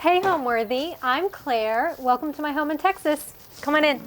Hey Homeworthy, I'm Claire. Welcome to my home in Texas. Come on in.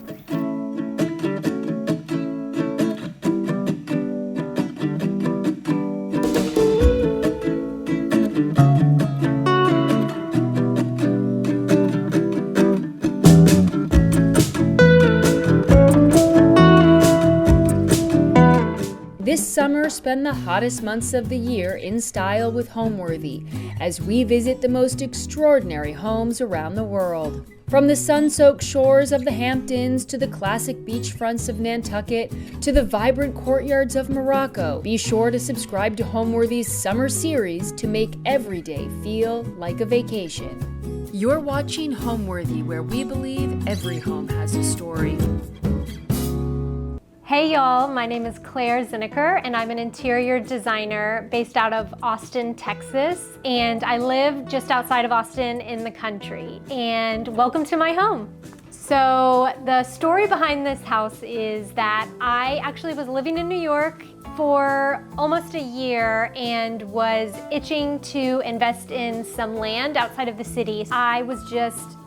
This summer, spend the hottest months of the year in style with Homeworthy as we visit the most extraordinary homes around the world. From the sun-soaked shores of the Hamptons to the classic beachfronts of Nantucket to the vibrant courtyards of Morocco, be sure to subscribe to Homeworthy's summer series to make every day feel like a vacation. You're watching Homeworthy, where we believe every home has a story. Hey y'all, my name is Claire Zinnecker and I'm an interior designer based out of Austin, Texas, and I live just outside of Austin in the country. And welcome to my home. So the story behind this house is that I actually was living in New York for almost a year and was itching to invest in some land outside of the city. I was just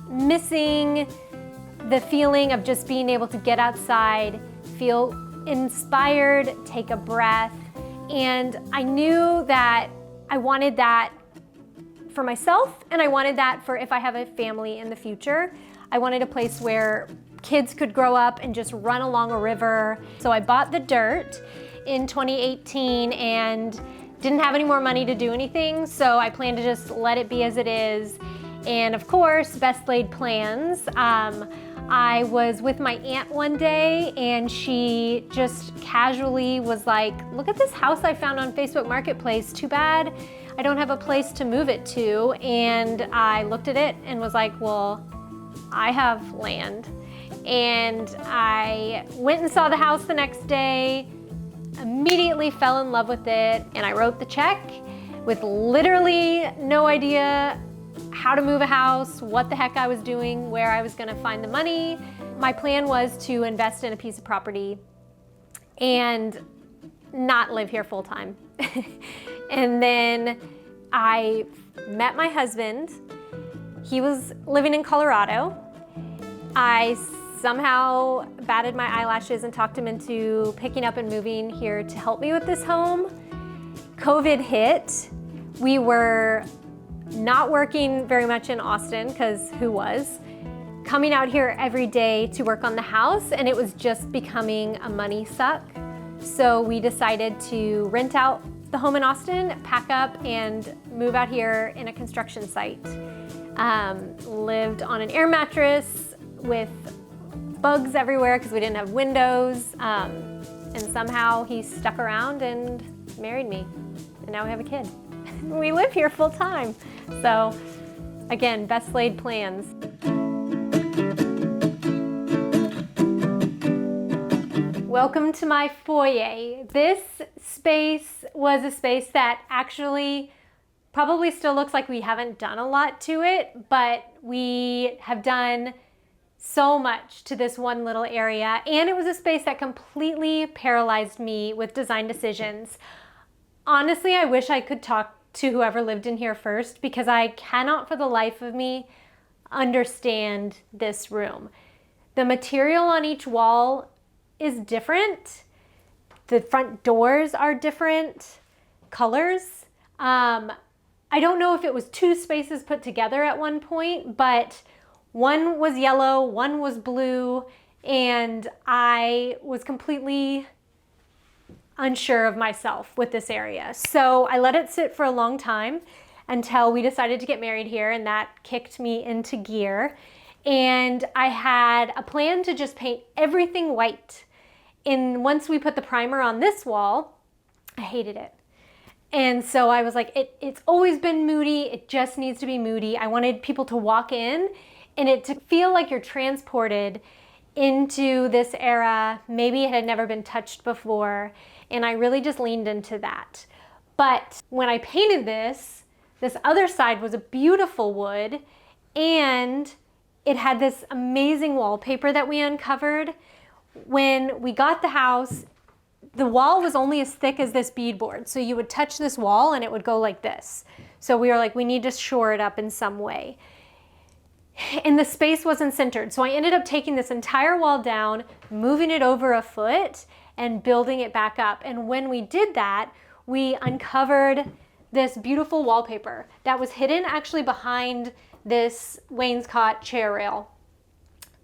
missing the feeling of just being able to get outside, feel inspired, take a breath. And I knew that I wanted that for myself, and I wanted that for if I have a family in the future. I wanted a place where kids could grow up and just run along a river. So I bought the dirt in 2018 and didn't have any more money to do anything, so I planned to just let it be as it is. And of course, best laid plans. I was with my aunt one day and she just casually was like, look at this house I found on Facebook Marketplace. Too bad I don't have a place to move it to. And I looked at it and was like, well, I have land. And I went and saw the house the next day, immediately fell in love with it, and I wrote the check with literally no idea how to move a house, what the heck I was doing, where I was gonna find the money. My plan was to invest in a piece of property and not live here full time. And then I met my husband. He was living in Colorado. I somehow batted my eyelashes and talked him into picking up and moving here to help me with this home. COVID hit. We were not working very much in Austin, because who was? Coming out here every day to work on the house, and it was just becoming a money suck. So we decided to rent out the home in Austin, pack up, and move out here in a construction site. Lived on an air mattress with bugs everywhere because we didn't have windows. And somehow he stuck around and married me, and now we have a kid. We live here full time. So again, best laid plans. Welcome to my foyer. This space was a space that actually probably still looks like we haven't done a lot to it, but we have done so much to this one little area. And it was a space that completely paralyzed me with design decisions. Honestly, I wish I could talk to whoever lived in here first, because I cannot for the life of me understand this room. The material on each wall is different. The front doors are different colors. I don't know if it was two spaces put together at one point, but one was yellow, one was blue, and I was completely unsure of myself with this area. So I let it sit for a long time until we decided to get married here, and that kicked me into gear. And I had a plan to just paint everything white. And once we put the primer on this wall, I hated it. And so I was like, it's always been moody. It just needs to be moody. I wanted people to walk in and it to feel like you're transported into this era. Maybe it had never been touched before. And I really just leaned into that. But when I painted this other side was a beautiful wood, and it had this amazing wallpaper that we uncovered. When we got the house, the wall was only as thick as this beadboard. So you would touch this wall and it would go like this. So we were like, we need to shore it up in some way. And the space wasn't centered. So I ended up taking this entire wall down, moving it over a foot, and building it back up. And when we did that, we uncovered this beautiful wallpaper that was hidden actually behind this wainscot chair rail.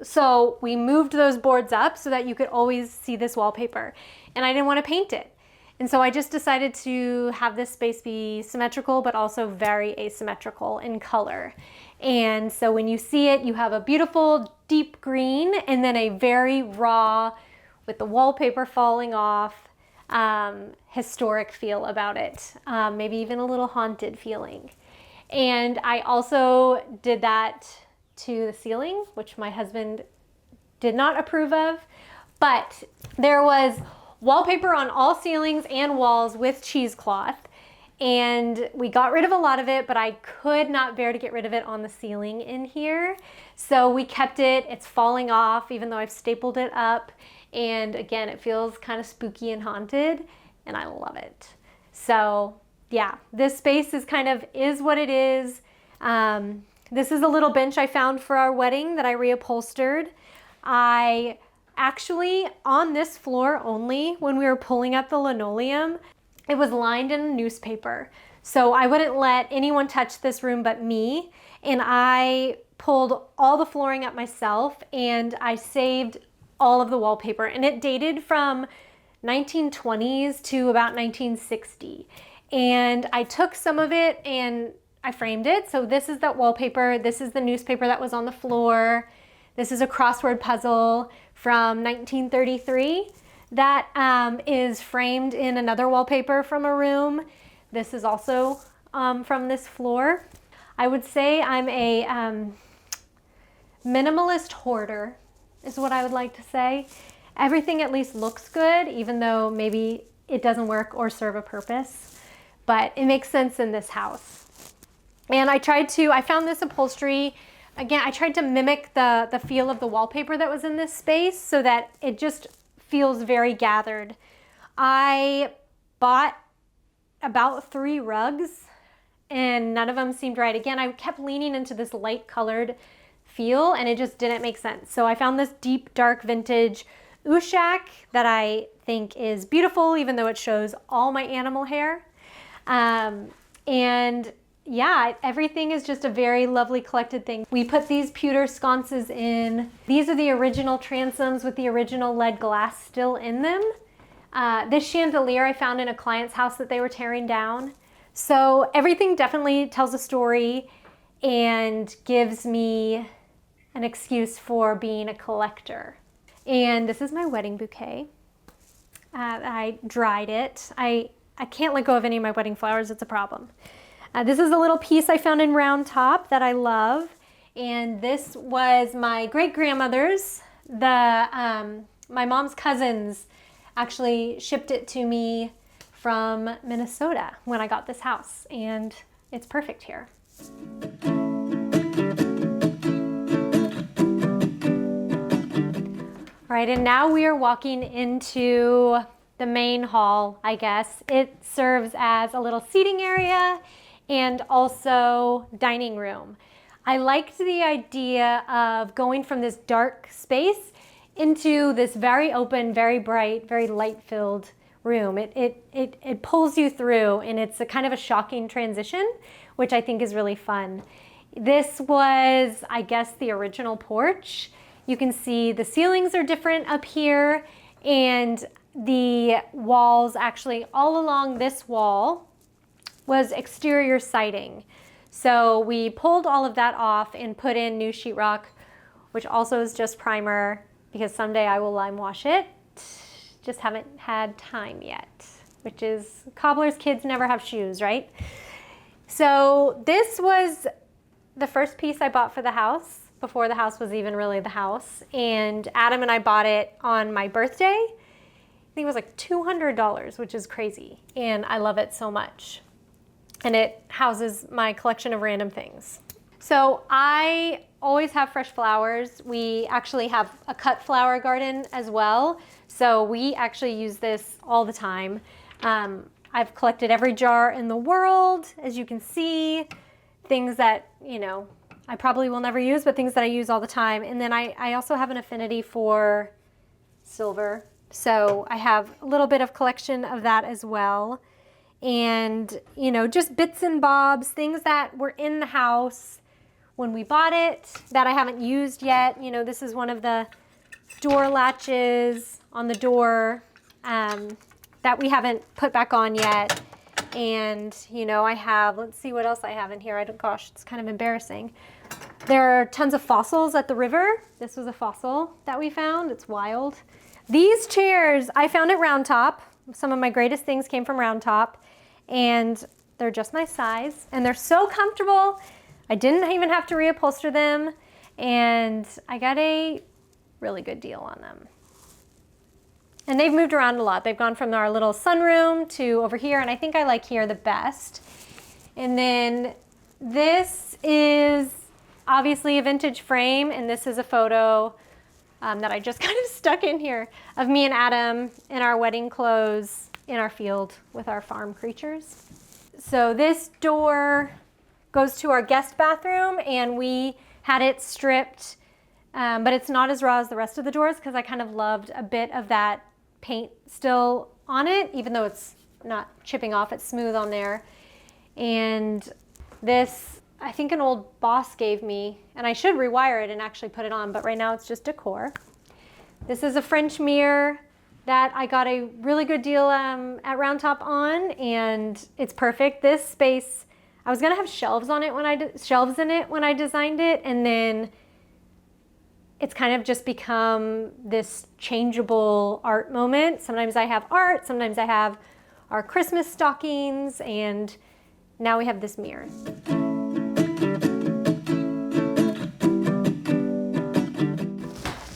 So we moved those boards up so that you could always see this wallpaper. And I didn't want to paint it. And so I just decided to have this space be symmetrical, but also very asymmetrical in color. And so when you see it, you have a beautiful deep green and then a very raw, with the wallpaper falling off, historic feel about it. Maybe even a little haunted feeling. And I also did that to the ceiling, which my husband did not approve of, but there was wallpaper on all ceilings and walls with cheesecloth, and we got rid of a lot of it, but I could not bear to get rid of it on the ceiling in here. So we kept it. It's falling off even though I've stapled it up, and again, it feels kind of spooky and haunted, and I love it. So yeah, this space is what it is. This is a little bench I found for our wedding that I reupholstered. I actually, on this floor only, when we were pulling up the linoleum, it was lined in newspaper. So I wouldn't let anyone touch this room but me. And I pulled all the flooring up myself, and I saved all of the wallpaper. And it dated from 1920s to about 1960. And I took some of it and I framed it. So this is that wallpaper. This is the newspaper that was on the floor. This is a crossword puzzle from 1933 that is framed in another wallpaper from a room. This is also from this floor. I would say I'm a minimalist hoarder is what I would like to say. Everything at least looks good, even though maybe it doesn't work or serve a purpose, but it makes sense in this house. And I found this upholstery. Again, I tried to mimic the feel of the wallpaper that was in this space so that it just feels very gathered. I bought about 3 rugs and none of them seemed right. Again, I kept leaning into this light colored feel and it just didn't make sense. So I found this deep, dark vintage Ushak that I think is beautiful, even though it shows all my animal hair. And yeah, everything is just a very lovely collected thing. We put these pewter sconces in. These are the original transoms with the original lead glass still in them. This chandelier I found in a client's house that they were tearing down. So everything definitely tells a story and gives me an excuse for being a collector. And this is my wedding bouquet. I dried it. I can't let go of any of my wedding flowers. It's a problem. This is a little piece I found in Round Top that I love. And this was my great-grandmother's. My mom's cousins actually shipped it to me from Minnesota when I got this house. And it's perfect here. All right, and now we are walking into the main hall, I guess. It serves as a little seating area and also dining room. I liked the idea of going from this dark space into this very open, very bright, very light-filled room. It pulls you through, and it's a kind of a shocking transition, which I think is really fun. This was, I guess, the original porch. You can see the ceilings are different up here, and the walls actually all along this wall was exterior siding. So we pulled all of that off and put in new sheetrock, which also is just primer because someday I will lime wash it. Just haven't had time yet, which is cobbler's kids never have shoes, right? So this was the first piece I bought for the house before the house was even really the house. And Adam and I bought it on my birthday. I think it was like $200, which is crazy. And I love it so much. And it houses my collection of random things. So I always have fresh flowers. We actually have a cut flower garden as well. So we actually use this all the time. I I've collected every jar in the world, as you can see, things that, you know, I probably will never use, but things that I use all the time. And then I also have an affinity for silver. So I have a little bit of collection of that as well. And, you know, just bits and bobs, things that were in the house when we bought it that I haven't used yet. You know, this is one of the door latches on the door that we haven't put back on yet. And, you know, I have, let's see what else I have in here. Gosh, it's kind of embarrassing. There are tons of fossils at the river. This was a fossil that we found. It's wild. These chairs I found at Round Top. Some of my greatest things came from Round Top, and they're just my size, and they're so comfortable. I didn't even have to reupholster them, and I got a really good deal on them. And they've moved around a lot. They've gone from our little sunroom to over here, and I think I like here the best. And then this is obviously a vintage frame, and this is a photo that I just kind of stuck in here of me and Adam in our wedding clothes in our field with our farm creatures. So this door goes to our guest bathroom, and we had it stripped, but it's not as raw as the rest of the doors because I kind of loved a bit of that paint still on it, even though it's not chipping off, it's smooth on there. And this, I think an old boss gave me, and I should rewire it and actually put it on, but right now it's just decor. This is a French mirror that I got a really good deal at Round Top on, and it's perfect. This space, I was gonna have shelves on it shelves in it when I designed it, and then it's kind of just become this changeable art moment. Sometimes I have art, sometimes I have our Christmas stockings, and now we have this mirror.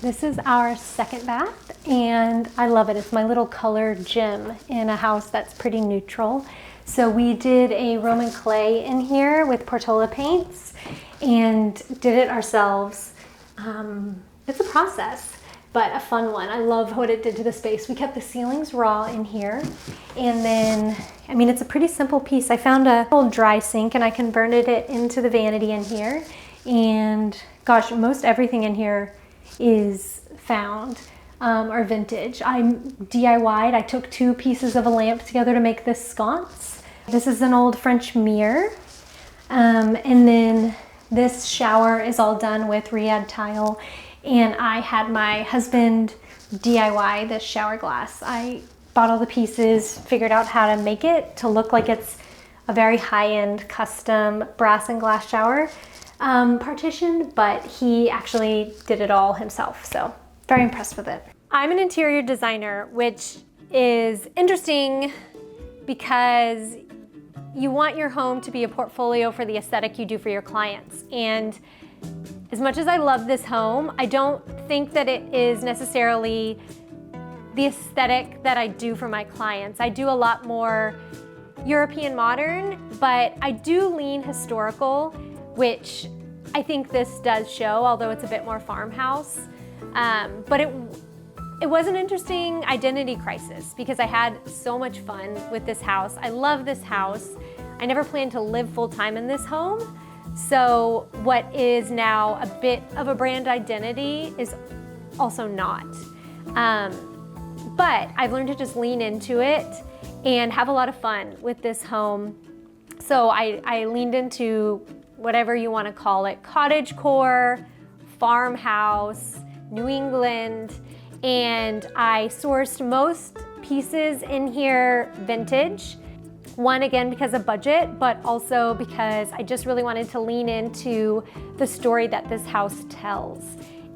This is our second bath, and I love it. It's my little color gem in a house that's pretty neutral. So we did a Roman clay in here with Portola paints and did it ourselves. It's a process, but a fun one. I love what it did to the space. We kept the ceilings raw in here, and then, I mean, it's a pretty simple piece. I found a old dry sink, and I converted it into the vanity in here, and gosh, most everything in here is found or vintage. I DIY'd. I took 2 pieces of a lamp together to make this sconce. This is an old French mirror, and then this shower is all done with Riyadh tile, and I had my husband DIY this shower glass. I bought all the pieces, figured out how to make it to look like it's a very high-end custom brass and glass shower partition, but he actually did it all himself, so very impressed with it. I'm an interior designer, which is interesting because you want your home to be a portfolio for the aesthetic you do for your clients. And as much as I love this home, I don't think that it is necessarily the aesthetic that I do for my clients. I do a lot more European modern, but I do lean historical, which I think this does show, although it's a bit more farmhouse. But it was an interesting identity crisis because I had so much fun with this house. I love this house. I never planned to live full-time in this home. So what is now a bit of a brand identity is also not. But I've learned to just lean into it and have a lot of fun with this home. So I leaned into whatever you want to call it, cottagecore, farmhouse, New England, and I sourced most pieces in here vintage. One, again, because of budget, but also because I just really wanted to lean into the story that this house tells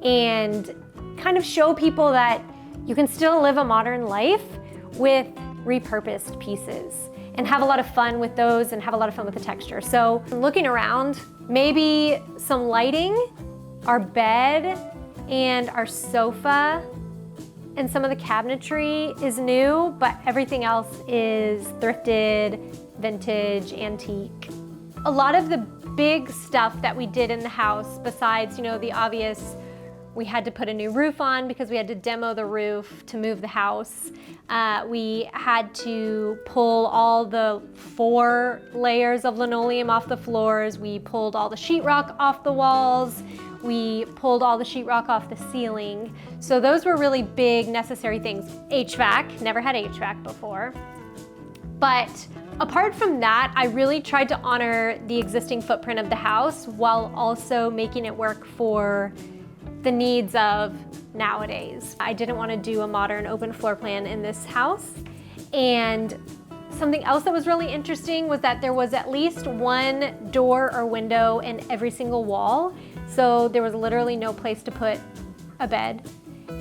and kind of show people that you can still live a modern life with repurposed pieces and have a lot of fun with those and have a lot of fun with the texture. So looking around, maybe some lighting, our bed and our sofa, and some of the cabinetry is new, but everything else is thrifted, vintage, antique. A lot of the big stuff that we did in the house, besides, you know, the obvious We had to put a new roof on because we had to demo the roof to move the house. We had to pull all the 4 layers of linoleum off the floors. We pulled all the sheetrock off the walls. We pulled all the sheetrock off the ceiling. So those were really big, necessary things. HVAC, never had HVAC before. But apart from that, I really tried to honor the existing footprint of the house while also making it work for the needs of nowadays. I didn't want to do a modern open floor plan in this house. And something else that was really interesting was that there was at least 1 door or window in every single wall. So there was literally no place to put a bed.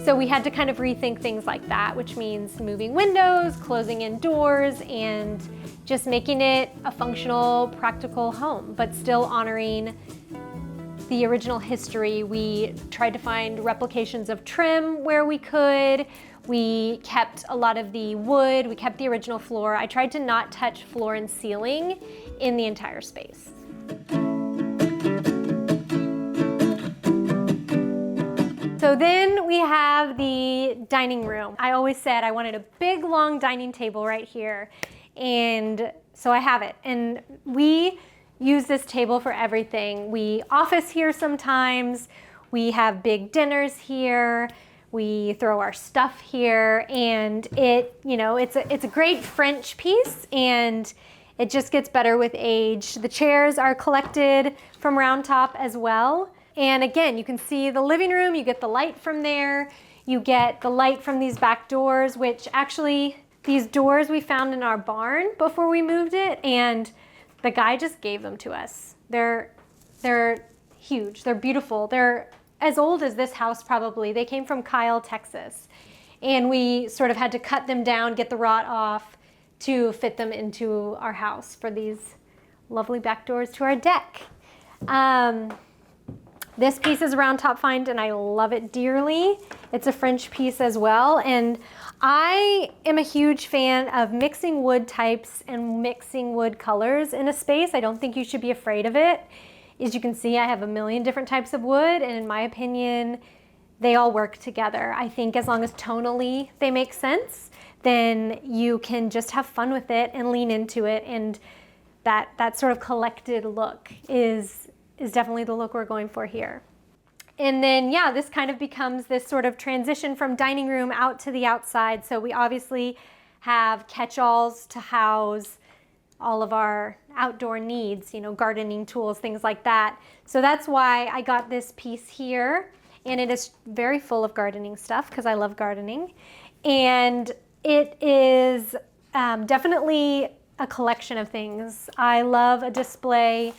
So we had to kind of rethink things like that, which means moving windows, closing in doors, and just making it a functional, practical home, but still honoring the original history. We tried to find replications of trim where we could. We kept a lot of the wood. We kept the original floor. I tried to not touch floor and ceiling in the entire space. So then we have the dining room. I always said I wanted a big, long dining table right here. And so I have it. And we use this table for everything. We office here sometimes. We have big dinners here. We throw our stuff here, and it's a great French piece, and it just gets better with age. The chairs are collected from Round Top as well. And again, you can see the living room, you get the light from there, you get the light from these back doors, which actually these doors we found in our barn before we moved it, and the guy just gave them to us. They're huge, they're beautiful. They're as old as this house probably. They came from Kyle, Texas. And we sort of had to cut them down, get the rot off to fit them into our house for these lovely back doors to our deck. This piece is a Round Top find, and I love it dearly. It's a French piece as well, and I am a huge fan of mixing wood types and mixing wood colors in a space. I don't think you should be afraid of it. As you can see, I have a million different types of wood, and in my opinion, they all work together. I think as long as tonally they make sense, then you can just have fun with it and lean into it, and that sort of collected look is definitely the look we're going for here. And then, yeah, this kind of becomes this sort of transition from dining room out to the outside. So we obviously have catch-alls to house all of our outdoor needs, gardening tools, things like that. So that's why I got this piece here, and it is very full of gardening stuff because I love gardening. And it is definitely a collection of things. I love a display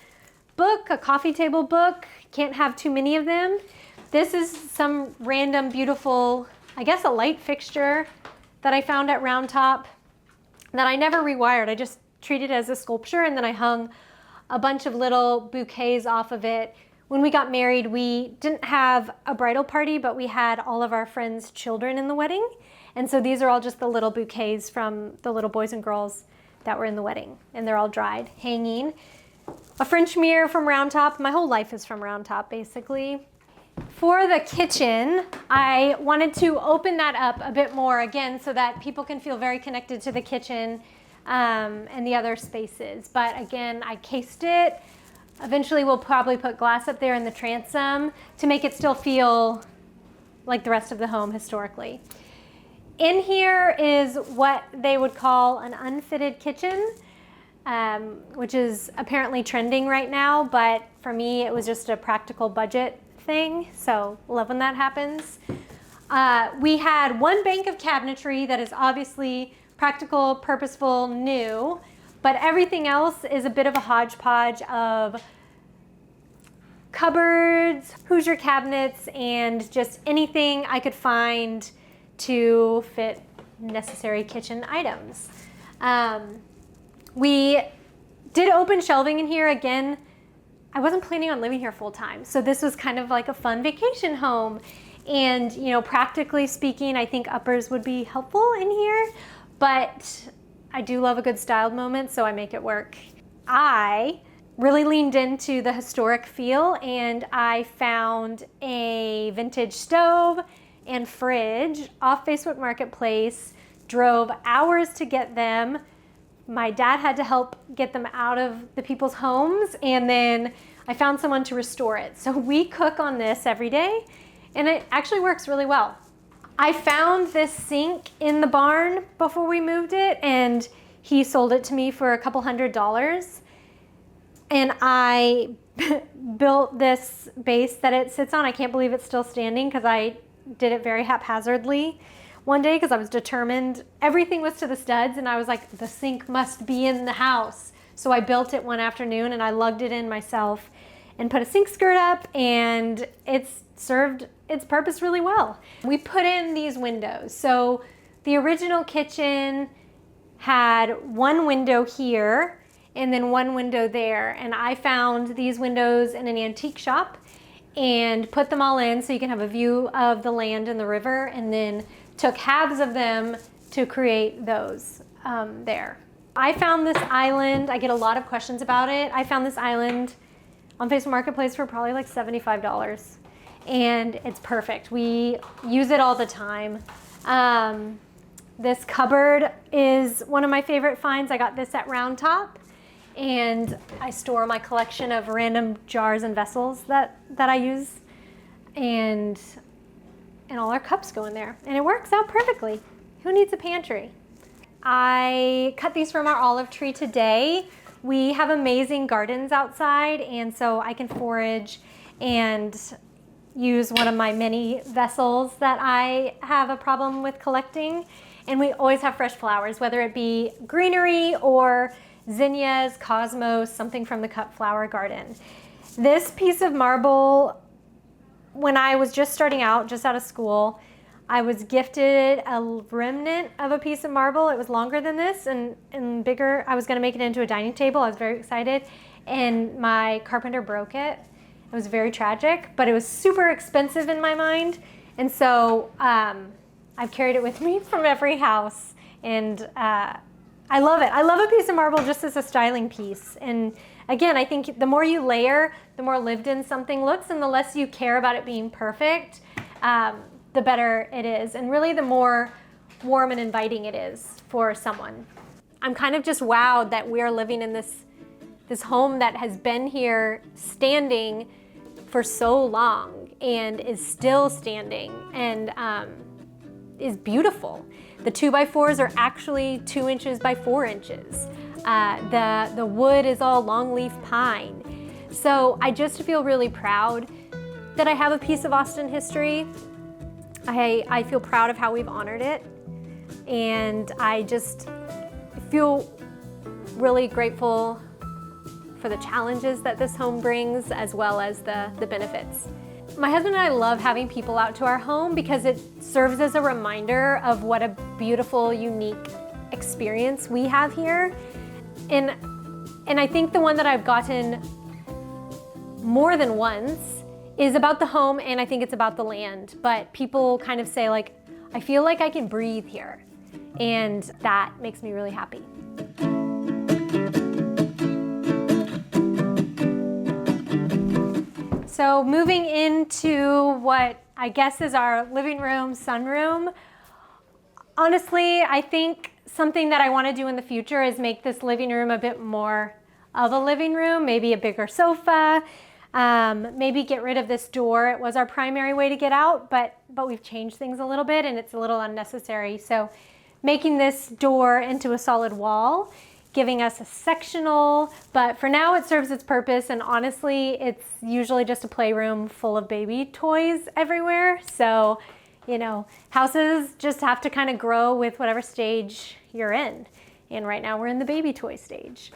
book, a coffee table book. Can't have too many of them. This is some random beautiful, I guess a light fixture that I found at Round Top that I never rewired. I just treated it as a sculpture, and then I hung a bunch of little bouquets off of it. When we got married, we didn't have a bridal party, but we had all of our friends' children in the wedding. And so these are all just the little bouquets from the little boys and girls that were in the wedding, and they're all dried, hanging. A French mirror from Round Top. My whole life is from Round Top, basically. For the kitchen, I wanted to open that up a bit more, again, so that people can feel very connected to the kitchen and the other spaces. But again, I cased it. Eventually, we'll probably put glass up there in the transom to make it still feel like the rest of the home historically. In here is what they would call an unfitted kitchen. Which is apparently trending right now, but for me it was just a practical budget thing, so love when that happens. We had one bank of cabinetry that is obviously practical, purposeful, new, but everything else is a bit of a hodgepodge of cupboards, Hoosier cabinets, and just anything I could find to fit necessary kitchen items. We did open shelving in here. Again, I wasn't planning on living here full time, so this was kind of like a fun vacation home. And practically speaking, I think uppers would be helpful in here, but I do love a good styled moment, so I make it work. I really leaned into the historic feel, and I found a vintage stove and fridge off Facebook Marketplace, drove hours to get them. My dad had to help get them out of the people's homes, and then I found someone to restore it. So we cook on this every day, and it actually works really well. I found this sink in the barn before we moved it, and he sold it to me for a couple $100s. And I built this base that it sits on. I can't believe it's still standing because I did it very haphazardly one day because I was determined. Everything was to the studs, and I was like, the sink must be in the house. So I built it one afternoon, and I lugged it in myself and put a sink skirt up, and it's served its purpose really well. We put in these windows. So the original kitchen had one window here and then one window there, and I found these windows in an antique shop and put them all in so you can have a view of the land and the river, and then took halves of them to create those there. I found this island. I get a lot of questions about it. I found this island on Facebook Marketplace for probably like $75, and it's perfect. We use it all the time. This cupboard is one of my favorite finds. I got this at Round Top, and I store my collection of random jars and vessels that I use, and all our cups go in there, and it works out perfectly. Who needs a pantry? I cut these from our olive tree today. We have amazing gardens outside, and so I can forage and use one of my many vessels that I have a problem with collecting. And we always have fresh flowers, whether it be greenery or zinnias, cosmos, something from the cut flower garden. This piece of marble, when I was just starting out, just out of school, I was gifted a remnant of a piece of marble. It was longer than this and bigger. I was gonna make it into a dining table. I was very excited, and my carpenter broke it. It was very tragic, but it was super expensive in my mind. And so I've carried it with me from every house, and I love it. I love a piece of marble just as a styling piece. And again, I think the more you layer, the more lived in something looks, and the less you care about it being perfect, the better it is, and really the more warm and inviting it is for someone. I'm kind of just wowed that we're living in this home that has been here standing for so long and is still standing and is beautiful. The 2x4s are actually 2 inches by 4 inches. The wood is all longleaf pine. So I just feel really proud that I have a piece of Austin history. I feel proud of how we've honored it, and I just feel really grateful for the challenges that this home brings, as well as the benefits. My husband and I love having people out to our home because it serves as a reminder of what a beautiful, unique experience we have here. And I think the one that I've gotten more than once is about the home, and I think it's about the land. But people kind of say, like, I feel like I can breathe here, and that makes me really happy. So moving into what I guess is our living room, sunroom. Honestly, I think something that I want to do in the future is make this living room a bit more of a living room, maybe a bigger sofa, maybe get rid of this door. It was our primary way to get out, but we've changed things a little bit, and it's a little unnecessary. So making this door into a solid wall, giving us a sectional, but for now it serves its purpose, and honestly, it's usually just a playroom full of baby toys everywhere. So, you know, houses just have to kind of grow with whatever stage you're in. And right now we're in the baby toy stage.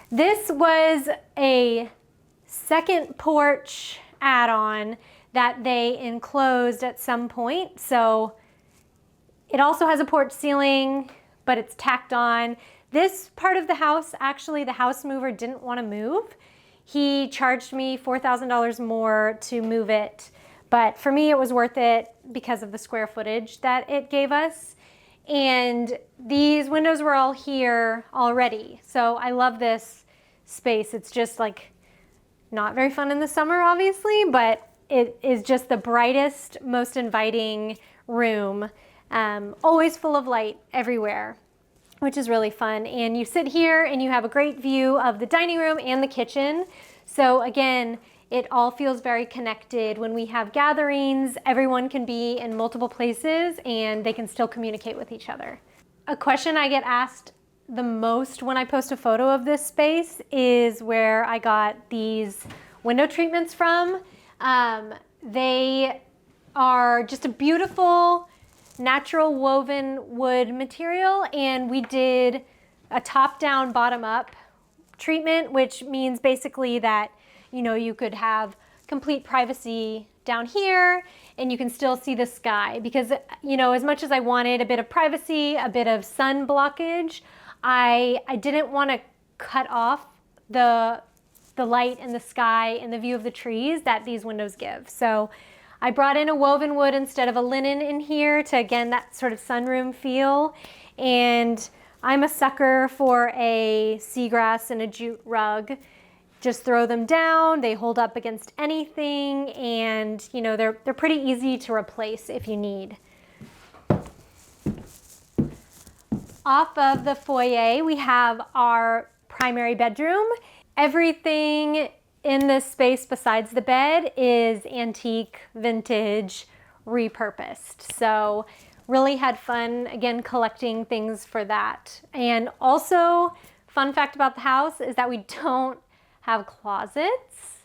This was a second porch add-on that they enclosed at some point. So it also has a porch ceiling, but it's tacked on. This part of the house, actually, the house mover didn't want to move. He charged me $4,000 more to move it, but for me it was worth it because of the square footage that it gave us. And these windows were all here already. So I love this space. It's just like not very fun in the summer, obviously, but it is just the brightest, most inviting room. Always full of light everywhere, which is really fun. And you sit here and you have a great view of the dining room and the kitchen. So again, it all feels very connected. When we have gatherings, everyone can be in multiple places and they can still communicate with each other. A question I get asked the most when I post a photo of this space is where I got these window treatments from. They are just a beautiful natural woven wood material, and we did a top-down, bottom-up treatment, which means basically that, you know, you could have complete privacy down here and you can still see the sky, because, you know, as much as I wanted a bit of privacy, a bit of sun blockage, I didn't want to cut off the light and the sky and the view of the trees that these windows give. So I brought in a woven wood instead of a linen in here to, again, that sort of sunroom feel. And I'm a sucker for a seagrass and a jute rug. Just throw them down, they hold up against anything, and you know, they're pretty easy to replace if you need. Off of the foyer, we have our primary bedroom. Everything in this space besides the bed is antique, vintage, repurposed. So really had fun, again, collecting things for that. And also, fun fact about the house is that we don't have closets,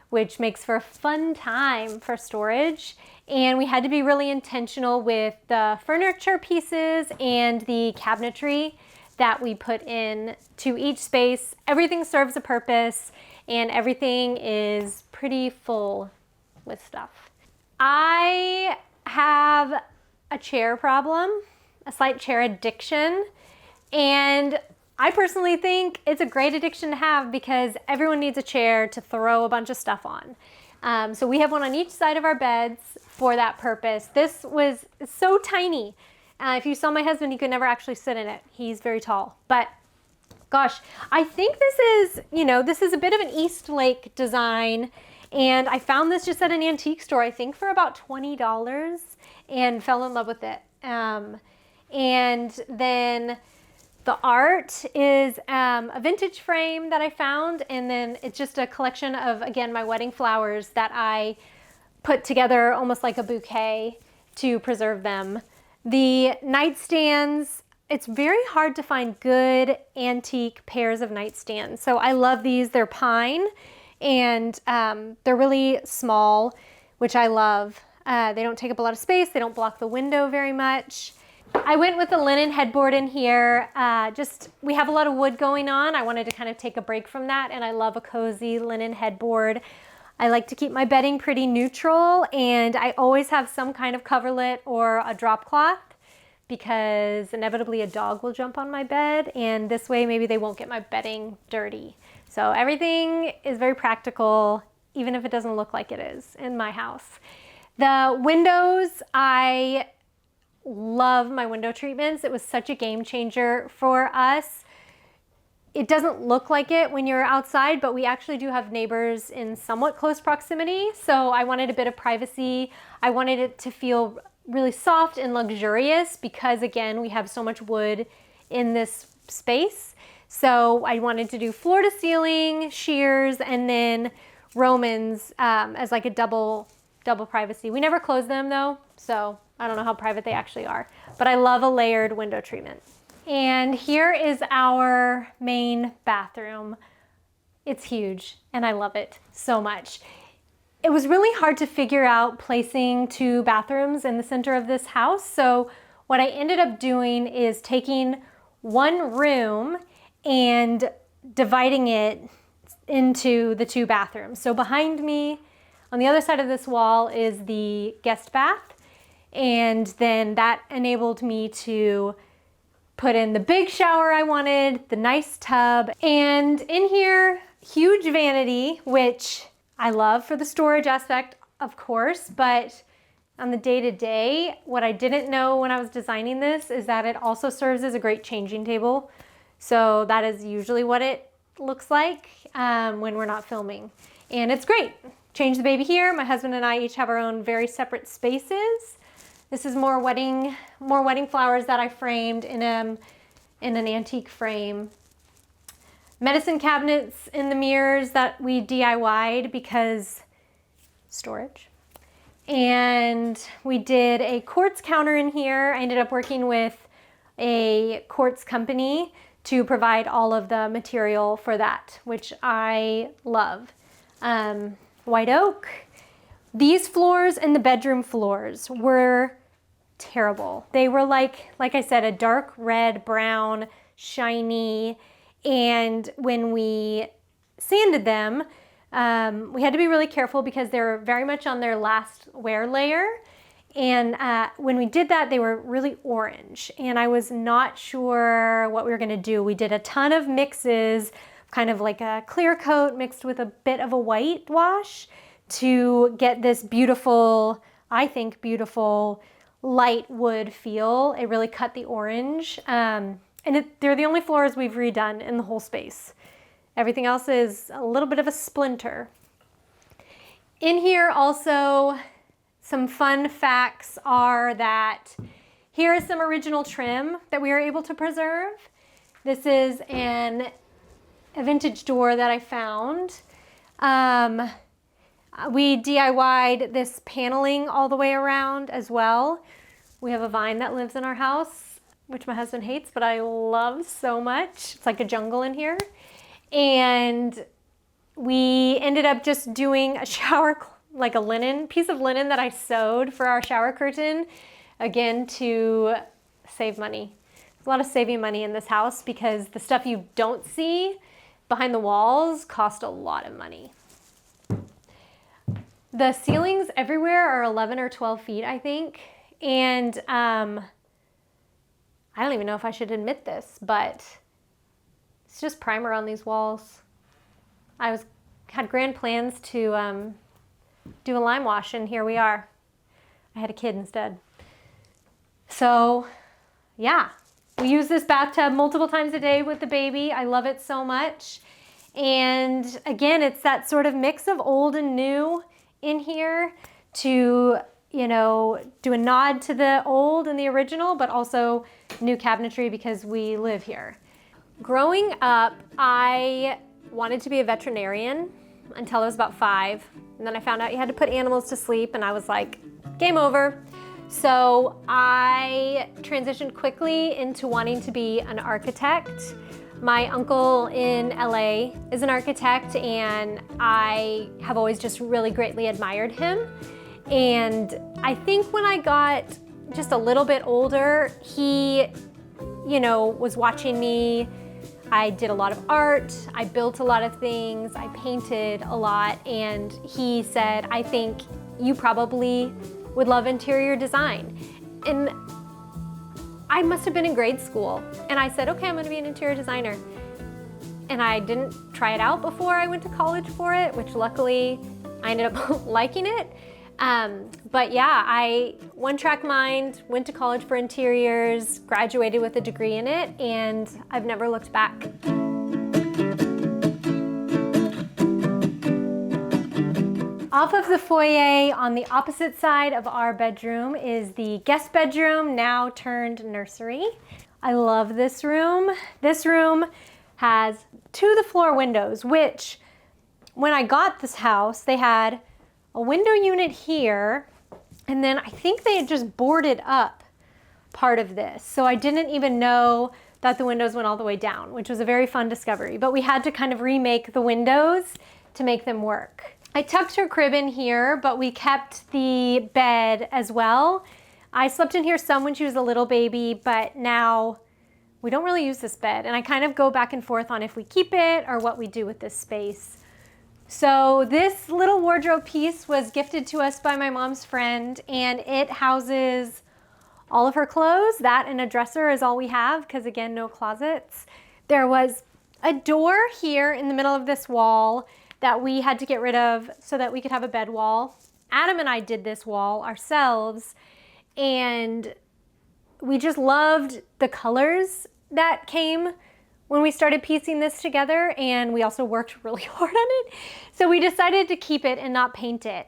which makes for a fun time for storage. And we had to be really intentional with the furniture pieces and the cabinetry that we put in to each space. Everything serves a purpose and everything is pretty full with stuff. I have a chair problem, a slight chair addiction, and I personally think it's a great addiction to have because everyone needs a chair to throw a bunch of stuff on. So we have one on each side of our beds for that purpose. This was so tiny. If you saw my husband, he could never actually sit in it. He's very tall. But gosh, I think this is, you know, this is a bit of an East Lake design. And I found this just at an antique store, I think for about $20, and fell in love with it. And then the art is a vintage frame that I found, and then it's just a collection of, again, my wedding flowers that I put together almost like a bouquet to preserve them. The nightstands, it's very hard to find good antique pairs of nightstands. So I love these. They're pine, and they're really small, which I love. They don't take up a lot of space. They don't block the window very much. I went with a linen headboard in here. We have a lot of wood going on. I wanted to kind of take a break from that, and I love a cozy linen headboard. I like to keep my bedding pretty neutral, and I always have some kind of coverlet or a drop cloth because inevitably a dog will jump on my bed, and this way maybe they won't get my bedding dirty. So everything is very practical, even if it doesn't look like it is in my house. The windows, I love my window treatments. It was such a game changer for us. It doesn't look like it when you're outside, but we actually do have neighbors in somewhat close proximity. So I wanted a bit of privacy. I wanted it to feel really soft and luxurious because, again, we have so much wood in this space. So I wanted to do floor to ceiling sheers and then Romans as like a double privacy. We never close them though, so I don't know how private they actually are, but I love a layered window treatment. And here is our main bathroom. It's huge and I love it so much. It was really hard to figure out placing two bathrooms in the center of this house. So what I ended up doing is taking one room and dividing it into the two bathrooms. So behind me, on the other side of this wall, is the guest bath. And then that enabled me to put in the big shower I wanted, the nice tub, and in here, huge vanity, which I love for the storage aspect, of course, but on the day-to-day, what I didn't know when I was designing this is that it also serves as a great changing table. So that is usually what it looks like when we're not filming. And it's great. Change the baby here. My husband and I each have our own very separate spaces. This is more wedding flowers that I framed in an antique frame. Medicine cabinets in the mirrors that we DIY'd because storage. And we did a quartz counter in here. I ended up working with a quartz company to provide all of the material for that, which I love. White oak. These floors and the bedroom floors were terrible. They were like I said, a dark red, brown, shiny. And when we sanded them, we had to be really careful because they were very much on their last wear layer. And when we did that, they were really orange. And I was not sure what we were gonna do. We did a ton of mixes, kind of like a clear coat mixed with a bit of a whitewash to get this beautiful, I think beautiful, light wood feel. It really cut the orange. They're the only floors we've redone in the whole space. Everything else is a little bit of a splinter. In here also, some fun facts are that here is some original trim that we were able to preserve. This is a vintage door that I found. We DIY'd this paneling all the way around as well. We have a vine that lives in our house, which my husband hates, but I love so much. It's like a jungle in here. And we ended up just doing a shower, like a piece of linen that I sewed for our shower curtain, again, to save money. There's a lot of saving money in this house because the stuff you don't see behind the walls cost a lot of money. The ceilings everywhere are 11 or 12 feet, I think. And I don't even know if I should admit this, but it's just primer on these walls. I had grand plans to do a lime wash, and here we are. I had a kid instead. So yeah, we use this bathtub multiple times a day with the baby. I love it so much. And again, it's that sort of mix of old and new in here to, you know, do a nod to the old and the original, but also new cabinetry because we live here. Growing up, I wanted to be a veterinarian until I was about 5. And then I found out you had to put animals to sleep, and I was like, game over. So I transitioned quickly into wanting to be an architect. My uncle in LA is an architect, and I have always just really greatly admired him. And I think when I got just a little bit older, he, you know, was watching me. I did a lot of art, I built a lot of things, I painted a lot, and he said, I think you probably would love interior design. And I must have been in grade school, and I said, okay, I'm gonna be an interior designer. And I didn't try it out before I went to college for it, which luckily I ended up liking it. But yeah, I one-track mind, went to college for interiors, graduated with a degree in it, and I've never looked back. Off of the foyer on the opposite side of our bedroom is the guest bedroom, now turned nursery. I love this room. This room has to-the-floor windows, which when I got this house, they had a window unit here, and then I think they had just boarded up part of this. So I didn't even know that the windows went all the way down, which was a very fun discovery. But we had to kind of remake the windows to make them work. I tucked her crib in here, but we kept the bed as well. I slept in here some when she was a little baby, but now we don't really use this bed. And I kind of go back and forth on if we keep it or what we do with this space. So this little wardrobe piece was gifted to us by my mom's friend, and it houses all of her clothes. That and a dresser is all we have because, again, no closets. There was a door here in the middle of this wall that we had to get rid of so that we could have a bed wall. Adam and I did this wall ourselves, and we just loved the colors that came when we started piecing this together, and we also worked really hard on it. So we decided to keep it and not paint it,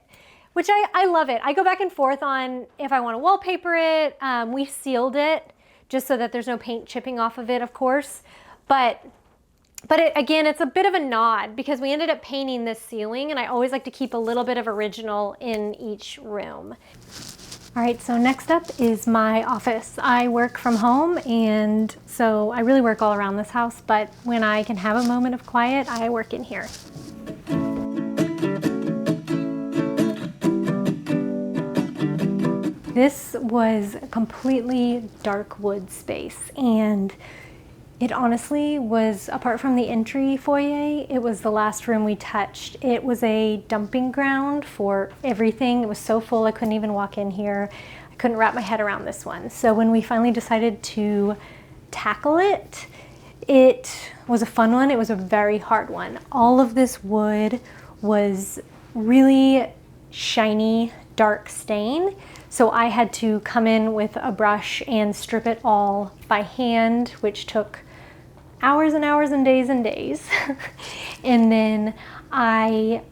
which I love it. I go back and forth on if I want to wallpaper it. We sealed it just so that there's no paint chipping off of it, of course. But again, it's a bit of a nod because we ended up painting this ceiling, and I always like to keep a little bit of original in each room. All right, so next up is my office. I work from home, and so I really work all around this house, but when I can have a moment of quiet, I work in here. This was a completely dark wood space, and it honestly was, apart from the entry foyer, it was the last room we touched. It was a dumping ground for everything. It was so full I couldn't even walk in here. I couldn't wrap my head around this one. So when we finally decided to tackle it, it was a fun one. It was a very hard one. All of this wood was really shiny, dark stain. So I had to come in with a brush and strip it all by hand, which took hours and hours and days. And then I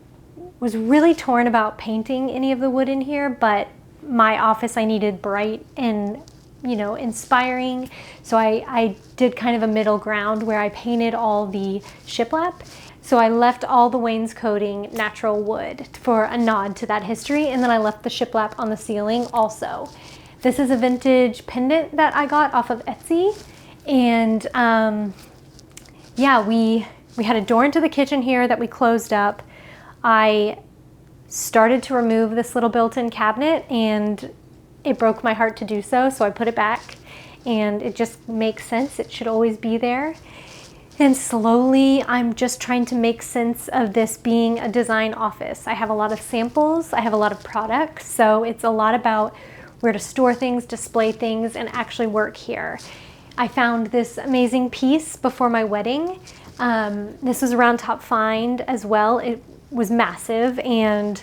was really torn about painting any of the wood in here, but my office I needed bright and, you know, inspiring. So I did kind of a middle ground where I painted all the shiplap. So I left all the wainscoting natural wood for a nod to that history, and then I left the shiplap on the ceiling also. This is a vintage pendant that I got off of Etsy, and yeah, we had a door into the kitchen here that we closed up. I started to remove this little built-in cabinet, and it broke my heart to do so, so I put it back, and it just makes sense. It should always be there. And slowly, I'm just trying to make sense of this being a design office. I have a lot of samples, I have a lot of products, so it's a lot about where to store things, display things, and actually work here. I found this amazing piece before my wedding. This was around Top Find as well. It was massive, and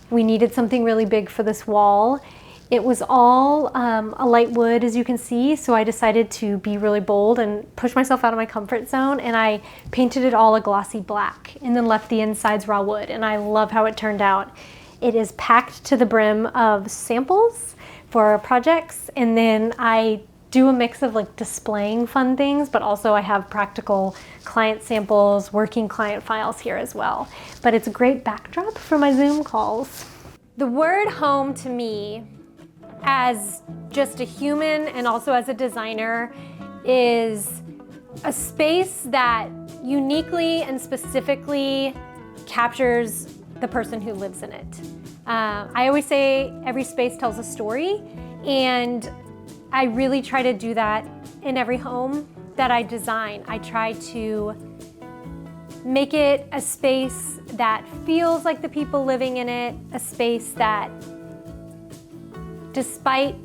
we needed something really big for this wall. It was all a light wood, as you can see, so I decided to be really bold and push myself out of my comfort zone, and I painted it all a glossy black and then left the insides raw wood, and I love how it turned out. It is packed to the brim of samples for our projects, and then I do a mix of like displaying fun things, but also I have practical client samples, working client files here as well. But it's a great backdrop for my Zoom calls. The word home to me, as just a human and also as a designer, is a space that uniquely and specifically captures the person who lives in it. I always say every space tells a story, and I really try to do that in every home that I design. I try to make it a space that feels like the people living in it, a space that, despite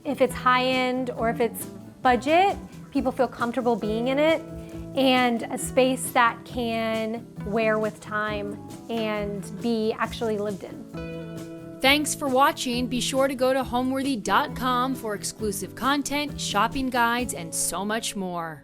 if it's high-end or if it's budget, people feel comfortable being in it, and a space that can wear with time and be actually lived in. Thanks for watching. Be sure to go to homeworthy.com for exclusive content, shopping guides, and so much more.